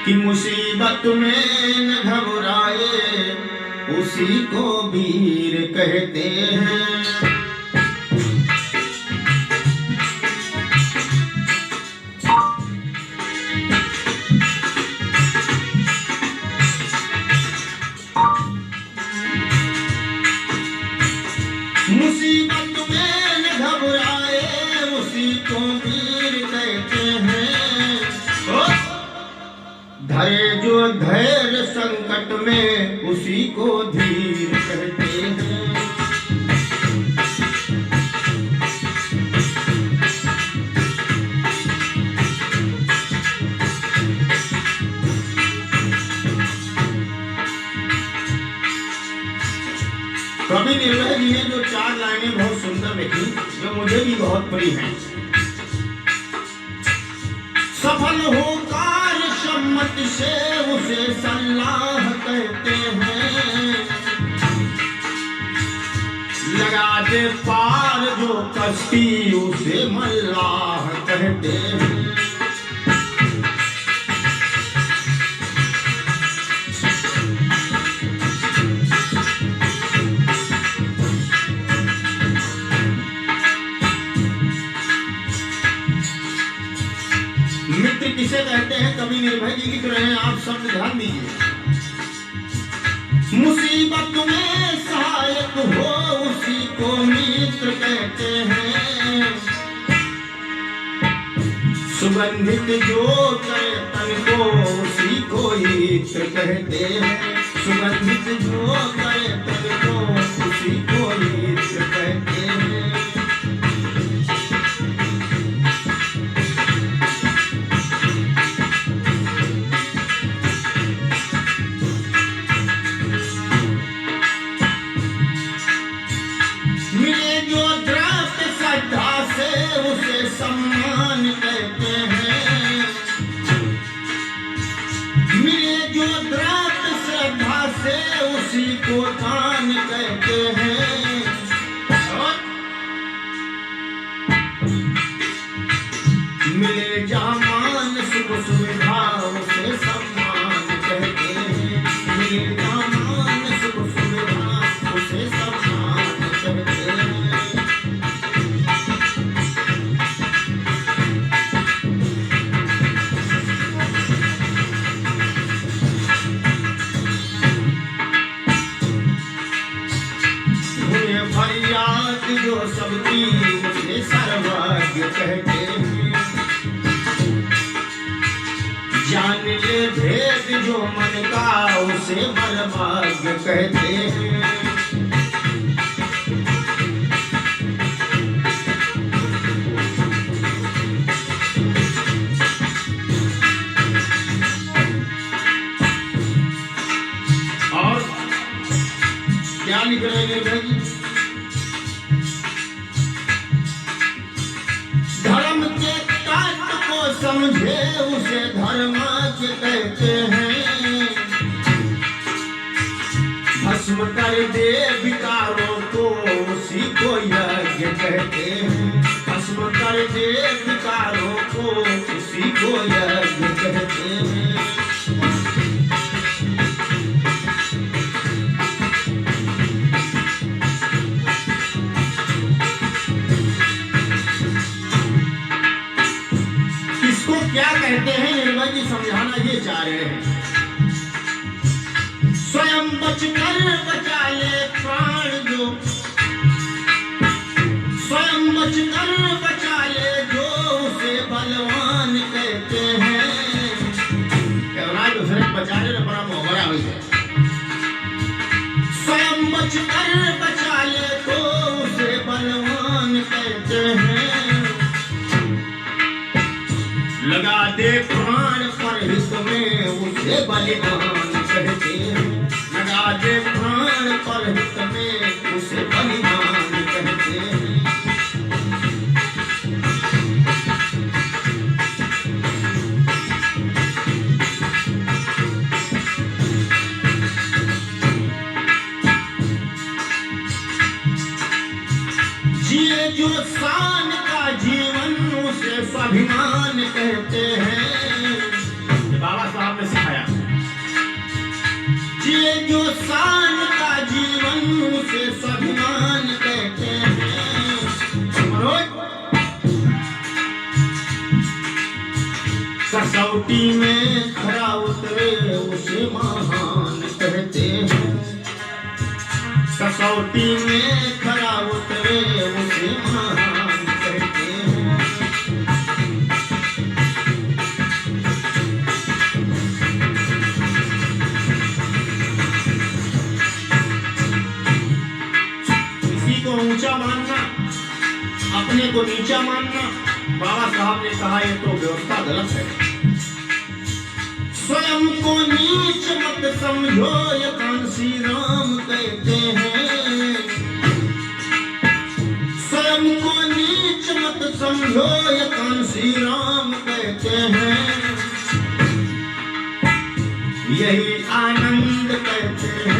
कि मुसीबत में न घबराए उसी को वीर कहते हैं। मुसीबत में न घबराए उसी को वीर कहते हैं। धरे जो धैर्य संकट में उसी को धीर कहते हैं। कवि निर्भय जी ने जो 4 लाइनें बहुत सुंदर लिखी, जो मुझे भी बहुत प्रिय हैं। सफल हो कार्य सम्मत से उसे सल्लाह कहते हैं। लगा दे पार जो कश्ती उसे मल्लाह कहते हैं। मित्र किसे कहते हैं कवि निर्भय जी लिख रहे हैं, आप शब्द ध्यान दीजिए। मुसीबत में सहायक हो उसी को मित्र कहते हैं। सुगंधित जो करे तन को उसी को इत्र कहते हैं। सुगंधित जो करे तन को उसी को इत्र कहते हैं। उसे सम्मान कहते हैं। मिले जो द्रात श्रद्धा से उसी को दान कहते हैं। मिले जहाँ मान सुख सुविधा उसे सम्मान कहते हैं। मिले जहाँ मान सुख सुविधा उसे सम्मान कहते हैं। फरियाद जो सबकी उसे सर्वज्ञ कहते हैं। जान ले भेद जो मन का उसे बर्भाग्य कहते हैं। और क्या लिख रहे हैं भाई? धर्म के तत्व को समझे उसे धर्माज्ञ कहते हैं। भस्म कर दे विकारों को उसी को यज्ञ कहते हैं। भस्म कर दे विकारों को उसी को यज्ञ कहते हैं। क्या कहते हैं निर्भय जी समझाना ये चाह रहे हैं। स्वयं बचकर बचा ले प्राण जो, स्वयं बचकर बचा ले जो उसे बलवान कहते हैं। दूसरे बचा ले बड़ा मोहरा हुई है। स्वयं बचकर बचा ले तो उसे बलवान कहते हैं। लगा दे प्राण पर हित में उसे बलिदान कहते हैं। लगा दे प्राण पर हित में उसे बलिदान कहते हैं। जिए जो शान का जीवन उसे स्वाभिमान कहते हैं। बाबा साहब ने कसौटी में खरा उतरे उसे महान कहते हैं। कसौटी में खरा उतरे उसे महान कहते हैं। किसी को ऊंचा मानना, अपने को नीचा मानना, बाबा साहब ने कहा ये तो व्यवस्था गलत है। स्वयं को नीच मत समझो ये कांसी राम कहते हैं। स्वयं को नीच मत समझो ये कांसी राम कहते हैं। यही आनंद कहते हैं।